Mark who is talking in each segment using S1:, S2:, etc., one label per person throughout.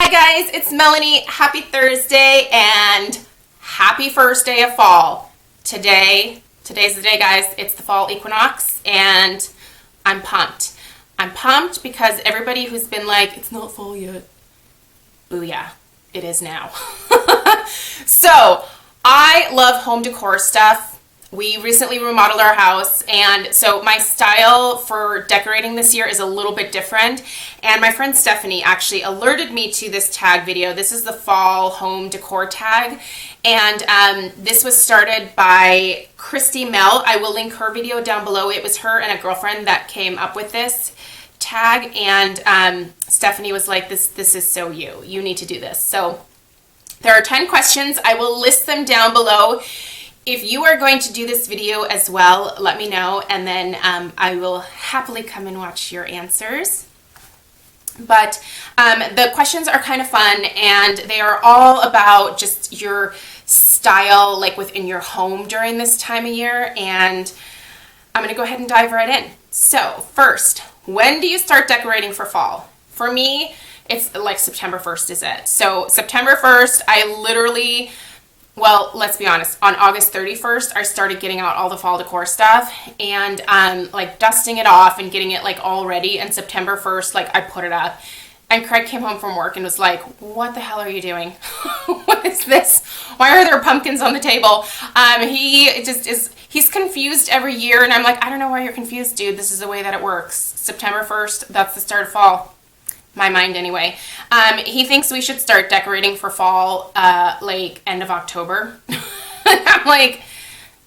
S1: Hi guys, it's Melanie. Happy Thursday and happy first day of fall. Today's the day, guys. It's the fall equinox and I'm pumped. I'm pumped because everybody who's been like, it's not fall yet. Booyah, it is now. So, I love home decor stuff. We recently remodeled our house, and so my style for decorating this year is a little bit different. And my friend Stephanie actually alerted me to this tag video. This is the Fall Home Decor Tag, and this was started by Christy Mel. I will link her video down below. It was her and a girlfriend that came up with this tag, and Stephanie was like, this is so you. You need to do this. So there are 10 questions. I will list them down below. If you are going to do this video as well, let me know, and then I will happily come and watch your answers. But the questions are kind of fun, and they are all about just your style, like within your home during this time of year, and I'm going to go ahead and dive right in. So first, when do you start decorating for fall? For me, it's like September 1st is it. So September 1st, I literally... Well, let's be honest, on August 31st, I started getting out all the fall decor stuff and like dusting it off and getting it like all ready. And September 1st, like I put it up. And Craig came home from work and was like, what the hell are you doing? What is this? Why are there pumpkins on the table? He's confused every year. And I'm like, I don't know why you're confused, dude. This is the way that it works. September 1st, that's the start of fall. My mind anyway. He thinks we should start decorating for fall like end of October. I'm like,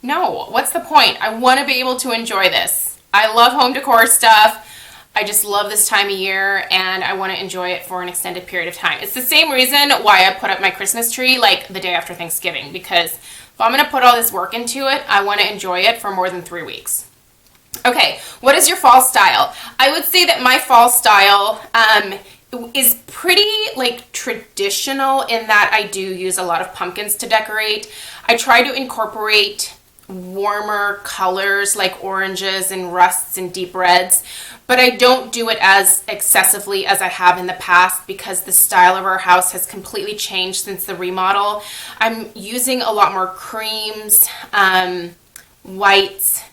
S1: no, what's the point? I want to be able to enjoy this. I love home decor stuff. I just love this time of year and I want to enjoy it for an extended period of time. It's the same reason why I put up my Christmas tree like the day after Thanksgiving, because if I'm going to put all this work into it, I want to enjoy it for more than 3 weeks. Okay, what is your fall style? I would say that my fall style is pretty like traditional in that I do use a lot of pumpkins to decorate. I try to incorporate warmer colors like oranges and rusts and deep reds, but I don't do it as excessively as I have in the past because the style of our house has completely changed since the remodel. I'm using a lot more creams, whites,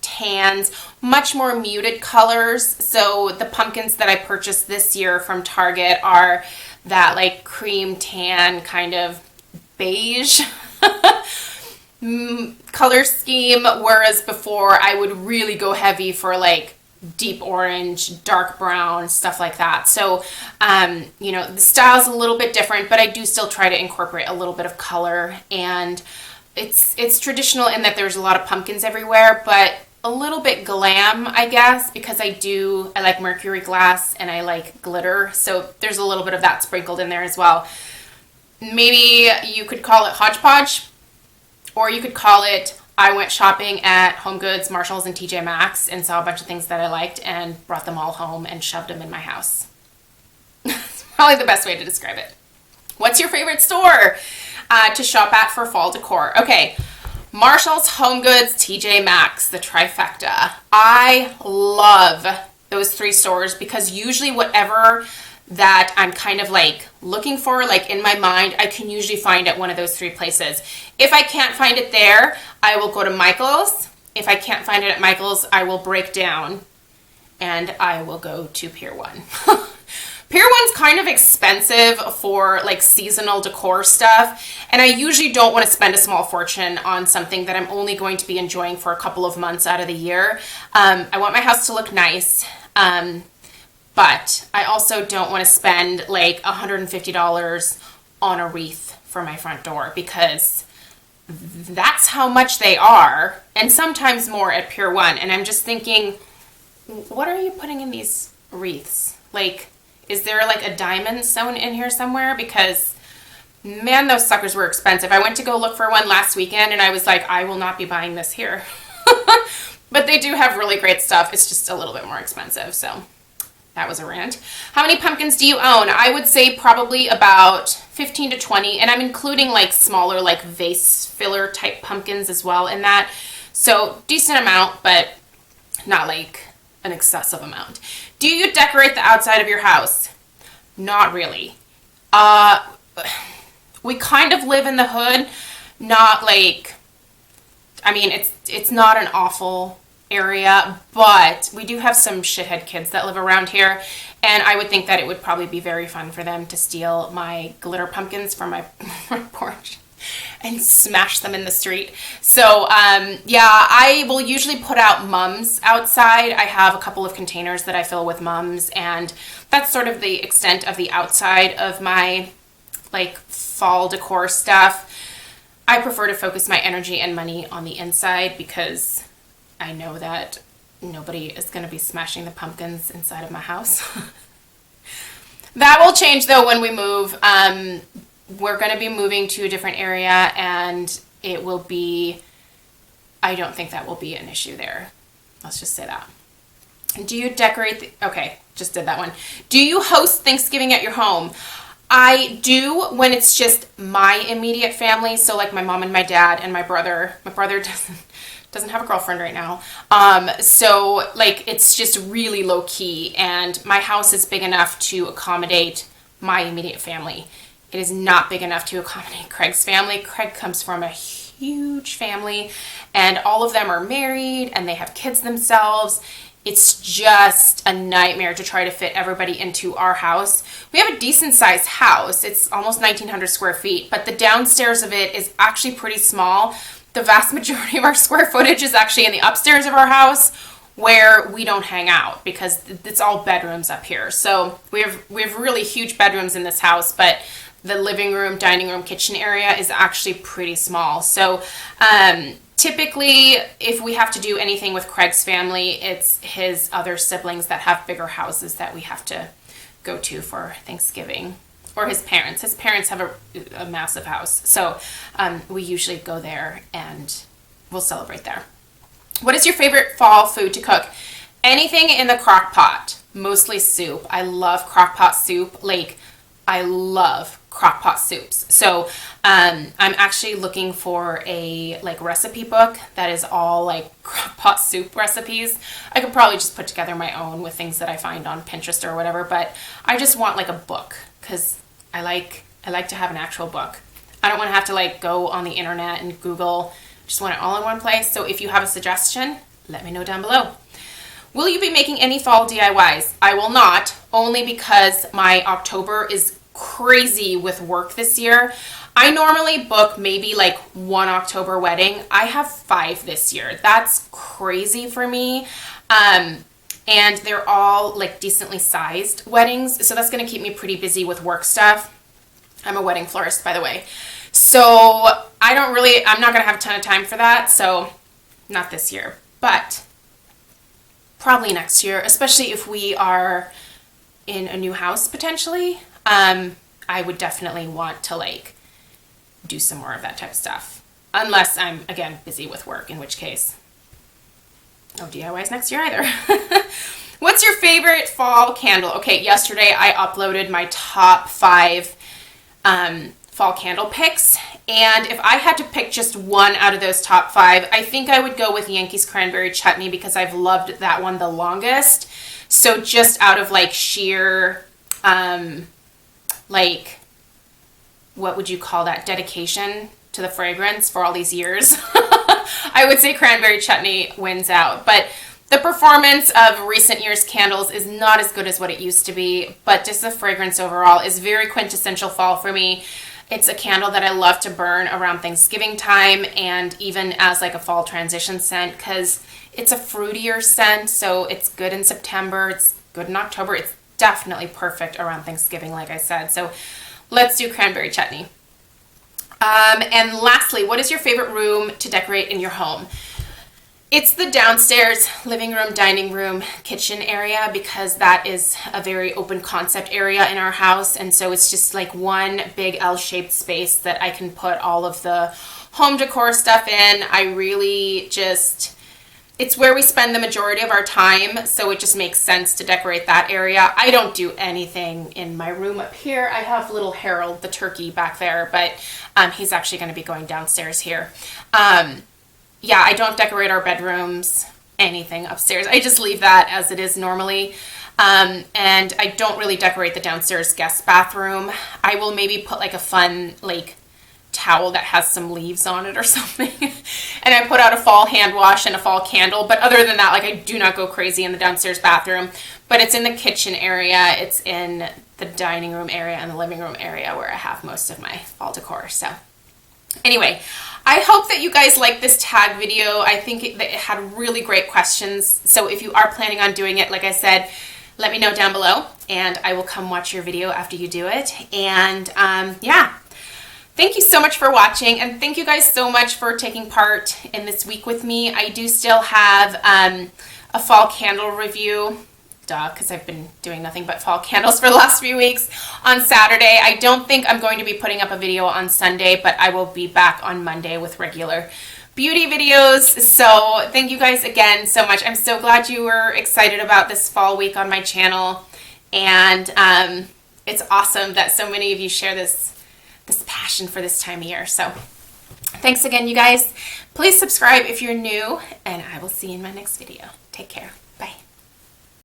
S1: tans, much more muted colors. So the pumpkins that I purchased this year from Target are that like cream tan kind of beige color scheme, whereas before I would really go heavy for like deep orange, dark brown, stuff like that. So you know, the style's a little bit different, but I do still try to incorporate a little bit of color, and it's traditional in that there's a lot of pumpkins everywhere, but a little bit glam, I guess, because I like mercury glass and I like glitter. So there's a little bit of that sprinkled in there as well. Maybe you could call it hodgepodge, or you could call it, I went shopping at Home Goods, Marshalls, and TJ Maxx and saw a bunch of things that I liked and brought them all home and shoved them in my house. That's probably the best way to describe it. What's your favorite store to shop at for fall decor? Okay. Marshalls, Home Goods, TJ Maxx, the trifecta. I love those 3 stores because usually whatever that I'm kind of like looking for, like in my mind, I can usually find at one of those 3 places. If I can't find it there, I will go to Michael's. If I can't find it at Michael's, I will break down and I will go to Pier 1. Pier 1's kind of expensive for like seasonal decor stuff, and I usually don't want to spend a small fortune on something that I'm only going to be enjoying for a couple of months out of the year. I want my house to look nice, but I also don't want to spend like $150 on a wreath for my front door because that's how much they are, and sometimes more at Pier 1. And I'm just thinking, what are you putting in these wreaths? Like, is there like a diamond sewn in here somewhere? Because man, those suckers were expensive. I went to go look for one last weekend and I was like, I will not be buying this here. But they do have really great stuff. It's just a little bit more expensive. So that was a rant. How many pumpkins do you own? I would say probably about 15 to 20. And I'm including like smaller like vase filler type pumpkins as well in that. So decent amount, but not like an excessive amount. Do you decorate the outside of your house? Not really. We kind of live in the hood, not like, I mean, it's not an awful area, but we do have some shithead kids that live around here, and I would think that it would probably be very fun for them to steal my glitter pumpkins from my front porch and smash them in the street. So, yeah, I will usually put out mums outside. I have a couple of containers that I fill with mums, and that's sort of the extent of the outside of my, like, fall decor stuff. I prefer to focus my energy and money on the inside because I know that nobody is going to be smashing the pumpkins inside of my house. That will change though when we move. We're going to be moving to a different area, and it will be, I don't think that will be an issue there. Let's just say that. Do you decorate? Okay, just did that one. Do you host Thanksgiving at your home? I do when it's just my immediate family. So like my mom and my dad and my brother. My brother doesn't have a girlfriend right now. So like it's just really low key, and my house is big enough to accommodate my immediate family. It is not big enough to accommodate Craig's family. Craig comes from a huge family, and all of them are married and they have kids themselves. It's just a nightmare to try to fit everybody into our house. We have a decent sized house. It's almost 1,900 square feet, but the downstairs of it is actually pretty small. The vast majority of our square footage is actually in the upstairs of our house, where we don't hang out because it's all bedrooms up here. So we have really huge bedrooms in this house, but the living room, dining room, kitchen area is actually pretty small. So typically, if we have to do anything with Craig's family, it's his other siblings that have bigger houses that we have to go to for Thanksgiving. Or his parents. His parents have a massive house. So we usually go there and we'll celebrate there. What is your favorite fall food to cook? Anything in the crock pot. Mostly soup. I love crock pot soup. Like, I love crock pot soups. So I'm actually looking for a like recipe book that is all like crock pot soup recipes. I could probably just put together my own with things that I find on Pinterest or whatever, but I just want like a book because I like to have an actual book. I don't want to have to like go on the internet and Google. Just want it all in one place. So if you have a suggestion, let me know down below. Will you be making any fall DIYs? I will not, only because my October is crazy with work this year. I normally book maybe like one October wedding. I have 5 this year. That's crazy for me. And they're all like decently sized weddings. So that's going to keep me pretty busy with work stuff. I'm a wedding florist, by the way. So I'm not going to have a ton of time for that. So not this year, but probably next year, especially if we are in a new house potentially. I would definitely want to like do some more of that type of stuff. Unless I'm, again, busy with work, in which case, no DIYs next year either. What's your favorite fall candle? Okay, yesterday I uploaded my top 5 fall candle picks. And if I had to pick just one out of those top 5, I think I would go with Yankees Cranberry Chutney because I've loved that one the longest. So just out of like sheer, like, what would you call that? Dedication to the fragrance for all these years. I would say Cranberry Chutney wins out. But the performance of recent years' candles is not as good as what it used to be. But just the fragrance overall is very quintessential fall for me. It's a candle that I love to burn around Thanksgiving time and even as like a fall transition scent because it's a fruitier scent. So it's good in September. It's good in October. It's definitely perfect around Thanksgiving, like I said. So let's do Cranberry Chutney. And lastly, what is your favorite room to decorate in your home? It's the downstairs living room, dining room, kitchen area because that is a very open concept area in our house. And so it's just like one big L-shaped space that I can put all of the home decor stuff in. I really just, it's where we spend the majority of our time. So it just makes sense to decorate that area. I don't do anything in my room up here. I have little Harold, the turkey, back there, but he's actually going to be going downstairs here. Yeah, I don't decorate our bedrooms, anything upstairs. I just leave that as it is normally. And I don't really decorate the downstairs guest bathroom. I will maybe put like a fun like towel that has some leaves on it or something. And I put out a fall hand wash and a fall candle. But other than that, like I do not go crazy in the downstairs bathroom. But it's in the kitchen area. It's in the dining room area and the living room area where I have most of my fall decor. So anyway, I hope that you guys like this tag video. I think it had really great questions. So if you are planning on doing it, like I said, let me know down below and I will come watch your video after you do it. And yeah, thank you so much for watching, and thank you guys so much for taking part in this week with me. I do still have a fall candle review, because I've been doing nothing but fall candles for the last few weeks, on Saturday. I don't think I'm going to be putting up a video on Sunday, but I will be back on Monday with regular beauty videos. So thank you guys again so much. I'm so glad you were excited about this fall week on my channel, and it's awesome that so many of you share this passion for this time of year. So thanks again, you guys. Please subscribe if you're new, and I will see you in my next video. Take care. Bye.